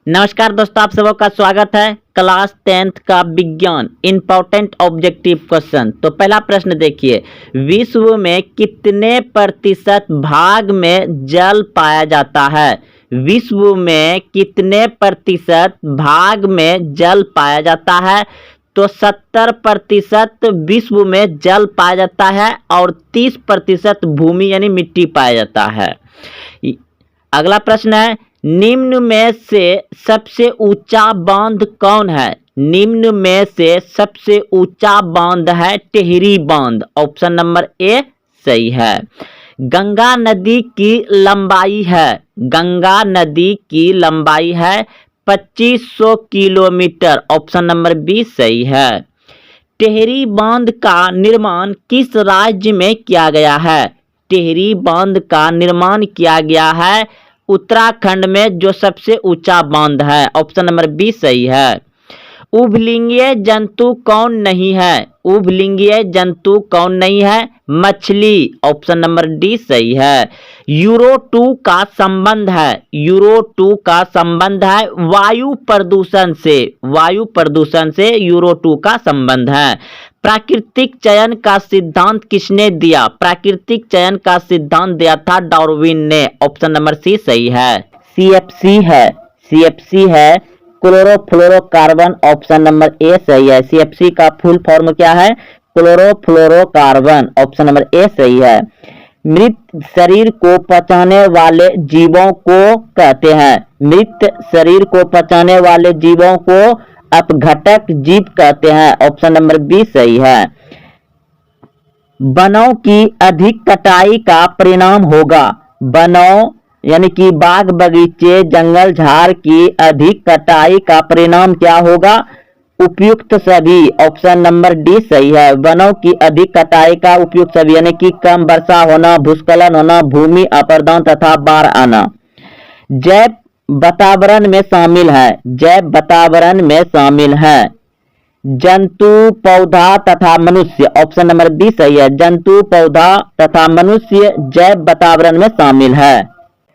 नमस्कार दोस्तों, आप सबों का स्वागत है क्लास 10th का विज्ञान इंपॉर्टेंट ऑब्जेक्टिव क्वेश्चन। तो पहला प्रश्न देखिए, विश्व में कितने प्रतिशत भाग में जल पाया जाता है? विश्व में कितने प्रतिशत भाग में जल पाया जाता है? तो 70% विश्व में जल पाया जाता है और 30% भूमि यानी मिट्टी पाया जाता है। अगला प्रश्न है, निम्न में से सबसे ऊंचा बांध कौन है? निम्न में से सबसे ऊंचा बांध है टिहरी बांध। ऑप्शन नंबर ए सही है। गंगा नदी की लंबाई है, गंगा नदी की लंबाई है 2500 किलोमीटर। ऑप्शन नंबर बी सही है। टिहरी बांध का निर्माण किस राज्य में किया गया है? टिहरी बांध का निर्माण किया गया है उत्तराखंड में, जो सबसे ऊंचा बांध है। ऑप्शन नंबर बी सही है। उभलिंगीय जंतु कौन नहीं है? उभलिंगीय जंतु कौन नहीं है? मछली। ऑप्शन नंबर डी सही है। यूरो 2 का संबंध है, यूरो 2 का संबंध है वायु प्रदूषण से, वायु प्रदूषण से यूरो 2 का संबंध है। प्राकृतिक चयन का सिद्धांत किसने दिया? प्राकृतिक चयन का सिद्धांत दिया था डार्विन ने। ऑप्शन नंबर सी सही है। सीएफसी है, सीएफसी है क्लोरोफ्लोरोकार्बन। ऑप्शन नंबर ए सही है। सीएफसी का फुल फॉर्म क्या है? क्लोरोफ्लोरोकार्बन। ऑप्शन नंबर ए सही है। मृत शरीर को पचाने वाले जीवों को कहते हैं, मृत शरीर को पचाने वाले जीवों को अपघटक जीव कहते हैं। ऑप्शन नंबर बी सही है। वनों की अधिक कटाई का परिणाम होगा, वनों यानी कि बाग बगीचे जंगल झाड़ की अधिक कटाई का परिणाम क्या होगा? उपयुक्त सभी। ऑप्शन नंबर डी सही है। वनों की अधिक कटाई का उपयुक्त सभी यानी कि कम वर्षा होना, भूस्खलन होना, भूमि अपरदन तथा बाढ़ आना। जैव वातावरण में शामिल है, जैव वातावरण में शामिल है जंतु पौधा तथा मनुष्य। ऑप्शन नंबर बी सही है। जंतु पौधा तथा मनुष्य जैव वातावरण में शामिल है।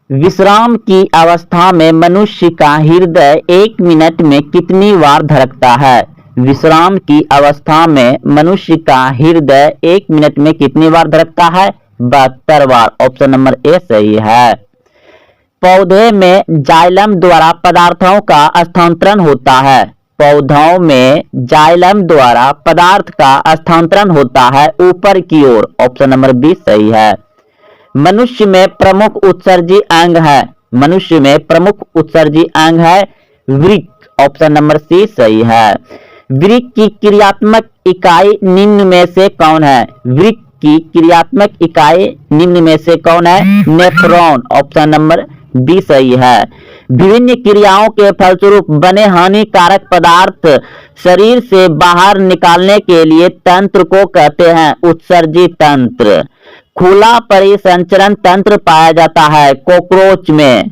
विश्राम की अवस्था में मनुष्य का हृदय 1 मिनट में कितनी बार धड़कता है? विश्राम की अवस्था में मनुष्य का हृदय 1 मिनट में कितनी बार धड़कता है? 72 बार। ऑप्शन नंबर ए सही है। पौधे में जाइलम द्वारा पदार्थों का स्थानांतरण होता है, पौधों में जाइलम द्वारा पदार्थ का स्थानांतरण होता है ऊपर की ओर। ऑप्शन नंबर बी सही है। मनुष्य में प्रमुख उत्सर्जी अंग है, मनुष्य में प्रमुख उत्सर्जी अंग है वृक्क। ऑप्शन नंबर सी सही है। वृक्क की क्रियात्मक इकाई निम्न में से कौन है? वृक्क की क्रियात्मक इकाई निम्न में से कौन है? नेफ्रॉन। ऑप्शन नंबर बी सही है। विभिन्न क्रियाओं के फलस्वरूप बने हानिकारक पदार्थ शरीर से बाहर निकालने के लिए तंत्र को कहते हैं उत्सर्जी तंत्र। खुला परिसंचरण तंत्र पाया जाता है कॉकरोच में।